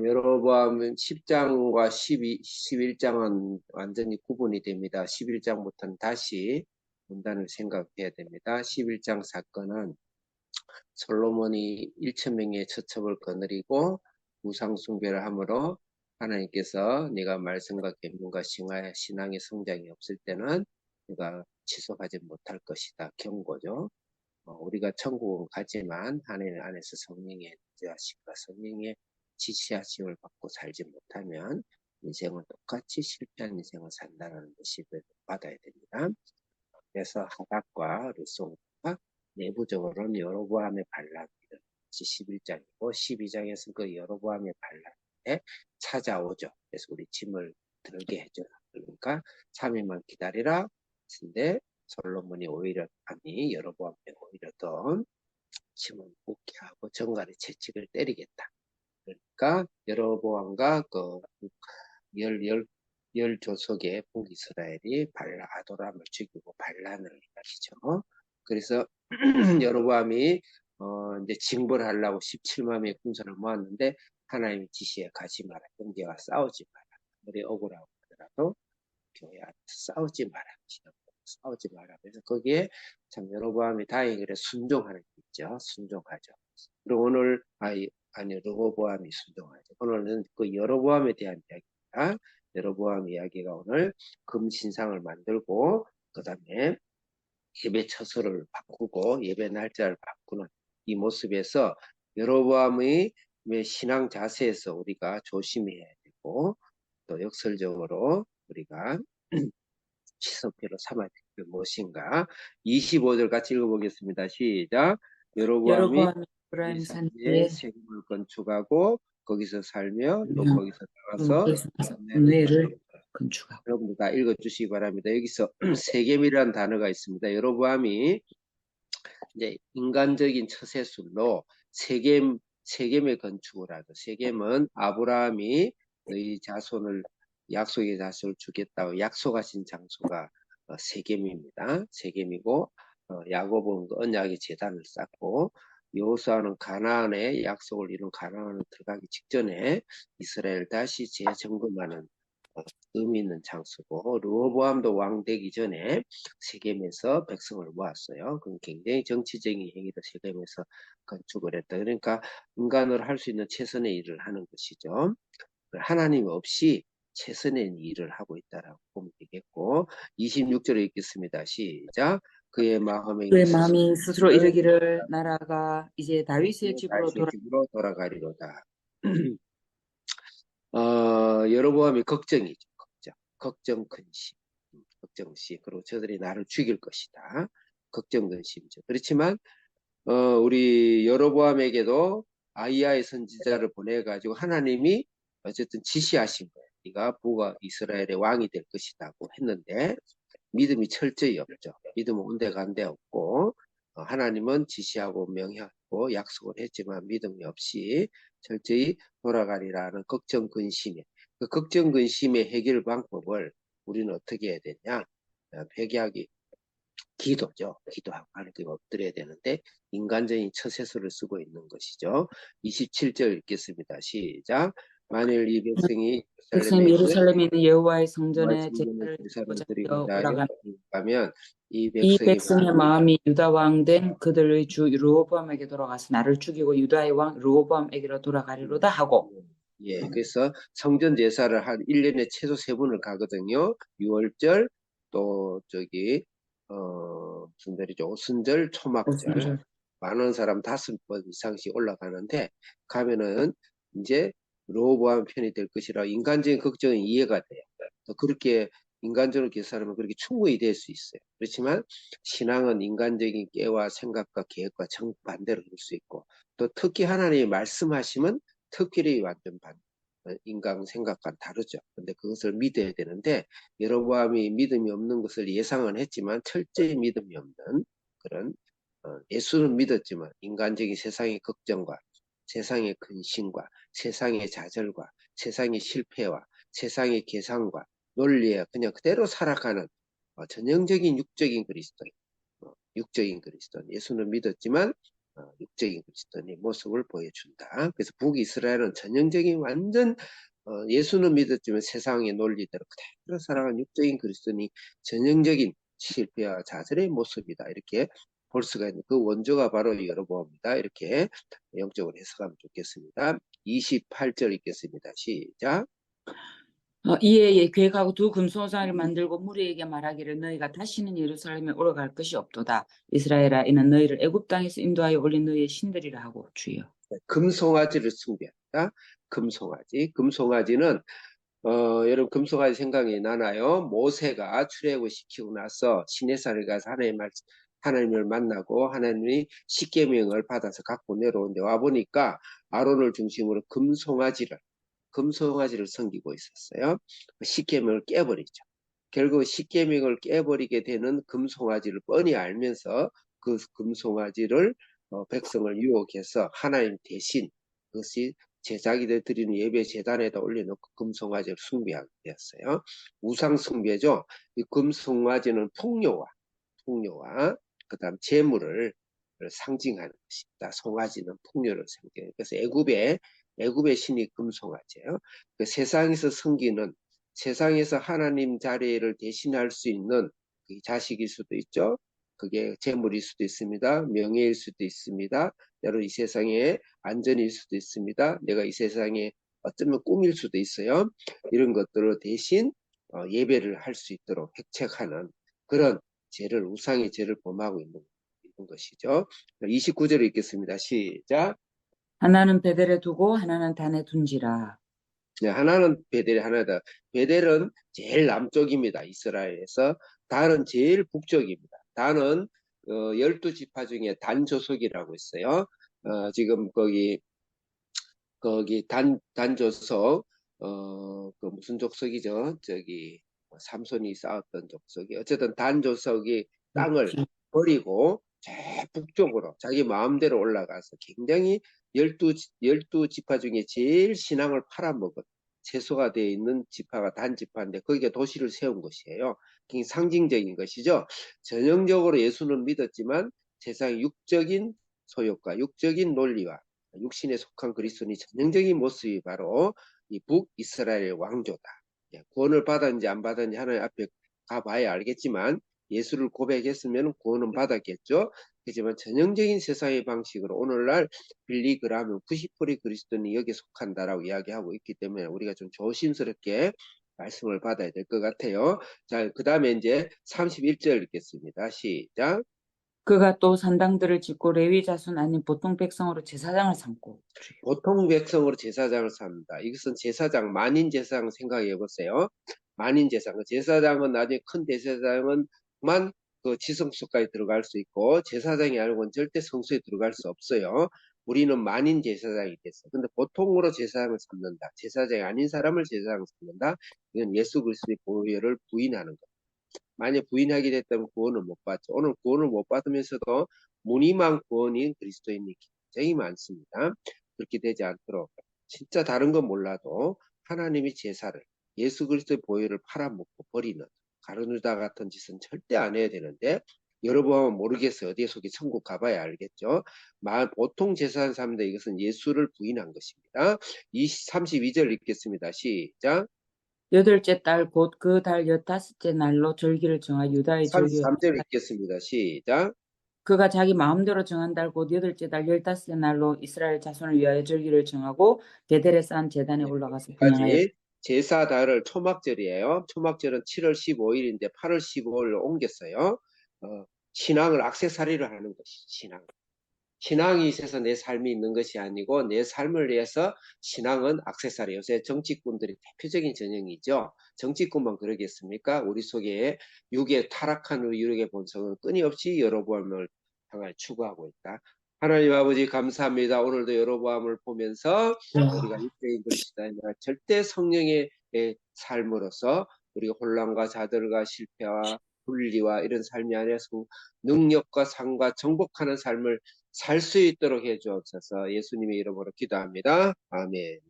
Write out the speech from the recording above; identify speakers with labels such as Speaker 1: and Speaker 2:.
Speaker 1: 여로보암 10장과 11장은 완전히 구분이 됩니다. 11장부터는 다시 문단을 생각해야 됩니다. 11장 사건은 솔로몬이 1,000명의 처첩을 거느리고 우상숭배를 함으로 하나님께서 네가 말씀과 계명과 신앙의 성장이 없을 때는 네가 지속하지 못할 것이다. 경고죠. 우리가 천국은 가지만 하나님 안에서 성령의 인도하심과 성령의 지시하심을 받고 살지 못하면 인생은 똑같이 실패한 인생을 산다는 것이 받아야 됩니다. 그래서 하닥과 르송과 내부적으로는 여로보암의 반란이 11장이고 12장에서 그 여로보암의 반란에 찾아오죠. 그래서 우리 짐을 들게 해줘라. 그러니까 3일만 기다리라. 근데 솔로몬이 오히려 아니 여로보암에 오히려 더 짐을 묻게 하고 정갈의 채찍을 때리겠다. 그러니까 여로보암과 그 열 조석의 북이스라엘이 아도람을 죽이고 반란을 일으키죠. 그래서 여로보암이 이제 징벌하려고 17만 명의 군사를 모았는데 하나님의 지시에 가지 마라. 형제와 싸우지 마라. 아무리 억울하고 하더라도 교회 안에서 싸우지 마라. 싸우지 마라. 그래서 거기에 참 여로보암이 다행히 그래 순종하는 게 있죠. 순종하죠. 그리고 오늘 아니 여로보암이 순종하죠. 오늘은 그 여로보암에 대한 이야기입니다. 여로보암 이야기가 오늘 금신상을 만들고 그 다음에 예배 처소를 바꾸고 예배 날짜를 바꾸는 이 모습에서 여로보암의 신앙 자세에서 우리가 조심해야 되고 또 역설적으로 우리가 시성표로 삼아야 될 게 무엇인가. 25절 같이 읽어보겠습니다. 시작. 여로보암이
Speaker 2: 에브라임
Speaker 1: 산지에
Speaker 2: 산지에
Speaker 1: 세금을 건축하고 거기서 살며 또 거기서 나가서
Speaker 2: 은혜를 건축하고.
Speaker 1: 여러분들 다 읽어주시기 바랍니다. 여기서 세겜이라는 단어가 있습니다. 여로보암이 이제 인간적인 처세술로 세겜의 건축을 하죠. 세겜은 아브라함이 너희 자손을 약속의 자손을 주겠다고 약속하신 장소가 세겜입니다. 세겜이고 야곱은 그 언약의 제단을 쌓고 여호수아는 가나안의 약속을 이룬 가나안을 들어가기 직전에 이스라엘 다시 재점검하는 의미 있는 장소고 르호보암도 왕 되기 전에 세겜에서 백성을 모았어요. 그건 굉장히 정치적인 행위로 세겜에서 건축을 했다. 그러니까 인간으로 할 수 있는 최선의 일을 하는 것이죠. 하나님 없이 최선의 일을 하고 있다라고 보면 되겠고 26절에 읽겠습니다. 시작. 그의 마음이
Speaker 2: 스스로 이르기를 나라가 이제 다윗의 집으로
Speaker 1: 돌아가리로다. 여로보암이 걱정이죠. 걱정 근심. 걱정시 그리고 저들이 나를 죽일 것이다. 걱정 근심이죠. 그렇지만 우리 여로보암에게도 아이야의 선지자를 보내가지고 하나님이 어쨌든 지시하신 거예요. 네가 부가 이스라엘의 왕이 될 것이라고 했는데 믿음이 철저히 없죠. 믿음은 온데간데 없고 하나님은 지시하고 명하고 약속을 했지만 믿음이 없이 철저히 돌아가리라는 걱정 근심에 그 걱정 근심의 해결 방법을 우리는 어떻게 해야 되냐? 회개하기 기도죠. 기도하고 하나님께 엎드려야 되는데 인간적인 처세술을 쓰고 있는 것이죠. 27절 읽겠습니다. 시작. 만일 이 백성이
Speaker 2: 예루살렘에 있는 여호와의 성전에 제사를
Speaker 1: 드리고자
Speaker 2: 하면
Speaker 1: 이
Speaker 2: 이 백성의 마음이 유다 왕 된 그들의 주 르호보암에게 돌아가서 나를 죽이고 유다의 왕 르호보암에게로 돌아가리로다 하고.
Speaker 1: 예, 그래서 성전 제사를 한 1년에 최소 3번을 가거든요. 6월절 또 저기 무슨 절이죠? 오순절, 초막절. 많은 사람 5번 이상씩 올라가는데 가면은 이제 르호보암 편이 될 것이라 인간적인 걱정이 이해가 돼요. 또 그렇게 인간적으로 계산하면 그렇게 충분히 될 수 있어요. 그렇지만 신앙은 인간적인 깨와 생각과 계획과 정반대로 될 수 있고 또 특히 하나님이 말씀하시면 특별히 완전 인간 생각과는 다르죠. 근데 그것을 믿어야 되는데 여로보암이 믿음이 없는 것을 예상은 했지만 철저히 믿음이 없는 그런 예수는 믿었지만 인간적인 세상의 걱정과 세상의 근심과 세상의 좌절과 세상의 실패와 세상의 계산과 논리에 그냥 그대로 살아가는 전형적인 육적인 그리스도인. 예수는 믿었지만 육적인 그리스도인의 모습을 보여준다. 그래서 북이스라엘은 전형적인 완전 예수는 믿었지만 세상의 논리대로 그대로 살아가는 육적인 그리스도인이 전형적인 실패와 좌절의 모습이다. 이렇게 볼 수가 있는 그 원조가 바로 여로보암이다. 이렇게 영적으로 해석하면 좋겠습니다. 28절 읽겠습니다. 시작.
Speaker 2: 이에 계획하고 두 금송아지를 만들고 무리에게 말하기를 너희가 다시는 예루살렘에 올라갈 것이 없도다. 이스라엘아 이는 너희를 애굽 땅에서 인도하여 올린 너희의 신들이라 하고 주여.
Speaker 1: 금송아지를 숭배한다. 금송아지. 금송아지는 여러분 금송아지 생각이 나나요? 모세가 출애굽을 시키고 나서 시내산에 가서 하나님을 만나고 하나님이 십계명을 받아서 갖고 내려오는데 와 보니까 아론을 중심으로 금송아지를 섬기고 있었어요. 십계명을 깨버리죠. 결국 십계명을 깨버리게 되는 금송아지를 뻔히 알면서 그 금송아지를 백성을 유혹해서 하나님 대신 그것이 제자기들 드리는 예배 제단에다 올려놓고 금송아지를 숭배하게 되었어요. 우상 숭배죠. 이 금송아지는 풍요와 그다음 재물을 상징하는 것입니다. 송아지는 풍요를 상징해요. 그래서 애굽의 신이 금송아지예요. 그 세상에서 하나님 자리를 대신할 수 있는 그 자식일 수도 있죠. 그게 재물일 수도 있습니다. 명예일 수도 있습니다. 때로 이 세상의 안전일 수도 있습니다. 내가 이 세상에 어쩌면 꿈일 수도 있어요. 이런 것들을 대신 예배를 할 수 있도록 획책하는 그런 우상의 죄를 범하고 있는 것이죠. 29절을 읽겠습니다. 시작.
Speaker 2: 하나는 베델에 두고 하나는 단에 둔지라.
Speaker 1: 네, 하나는 베델이 하나다. 베델은 제일 남쪽입니다. 이스라엘에서. 단은 제일 북쪽입니다. 단은 12지파 중에 단 조석이라고 있어요. 지금 거기 단 조석 그 무슨 족속이죠? 저기 삼손이 쌓았던 족속이 어쨌든 단 조석이 땅을 버리고 저 북쪽으로 자기 마음대로 올라가서 굉장히 열두 지파 중에 제일 신앙을 팔아먹은 채소가 되어 있는 지파가 단 지파인데 거기에 도시를 세운 것이에요. 굉장히 상징적인 것이죠. 전형적으로 예수는 믿었지만 세상 육적인 소욕과 육적인 논리와 육신에 속한 그리스도인의 전형적인 모습이 바로 이 북이스라엘 왕조다. 구원을 받았는지 안 받았는지 하나님 앞에 가봐야 알겠지만 예수를 고백했으면 구원은 받았겠죠. 하지만 전형적인 세상의 방식으로 오늘날 빌리그라면 90% 그리스도인이 여기에 속한다라고 이야기하고 있기 때문에 우리가 좀 조심스럽게 말씀을 받아야 될 것 같아요. 자, 그 다음에 이제 31절 읽겠습니다. 시작.
Speaker 2: 그가 또 산당들을 짓고 레위 자손 아닌 보통 백성으로 제사장을 삼고 주여.
Speaker 1: 보통 백성으로 제사장을 삼는다. 이것은 제사장, 만인 제사장 생각해 보세요. 만인 제사장. 제사장은 나중에 큰 제사장은만 그 지성소까지 들어갈 수 있고 제사장이 아니고는 절대 성소에 들어갈 수 없어요. 우리는 만인 제사장이 됐어. 근데 보통으로 제사장을 삼는다. 제사장이 아닌 사람을 제사장을 삼는다. 이건 예수 그리스도의 보혈을 부인하는 것. 만약 부인하게 됐다면 구원을 못 받죠. 오늘 구원을 못 받으면서도 무늬만 구원인 그리스도인이 굉장히 많습니다. 그렇게 되지 않도록 진짜 다른 건 몰라도 하나님의 제사를 예수 그리스도의 보혈을 팔아먹고 버리는 가룟유다 같은 짓은 절대 안 해야 되는데 여러분 모르겠어요. 어디에 속에 천국 가봐야 알겠죠. 보통 제사한 사람인데 이것은 예수를 부인한 것입니다. 32절 읽겠습니다. 시작.
Speaker 2: 여덟째 달 곧 그 달 15째 날로 절기를 정하 유다의 절기
Speaker 1: 33절 읽겠습니다. 시작.
Speaker 2: 그가 자기 마음대로 정한 달 곧 여덟째 달 15째 날로 이스라엘 자손을 위하여 절기를 정하고 베델에 쌓은 제단에 올라가서 분향하여
Speaker 1: 까지 제사달을 초막절이에요. 초막절은 7월 15일인데 8월 15일로 옮겼어요. 신앙을 액세서리를 하는 것이 신앙. 신앙이 있어서 내 삶이 있는 것이 아니고 내 삶을 위해서 신앙은 액세서리. 요새 정치꾼들이 대표적인 전형이죠. 정치꾼만 그러겠습니까? 우리 속에 육의 타락한 육의 본성은 끊임없이 여로보암을 향해 추구하고 있다. 하나님 아버지 감사합니다. 오늘도 여로보암을 보면서 우리가 육적인 것이다. 절대 성령의 삶으로서 우리가 혼란과 좌절과 실패와 분리와 이런 삶이 안에서 능력과 상과 정복하는 삶을 살 수 있도록 해주옵소서. 예수님의 이름으로 기도합니다. 아멘.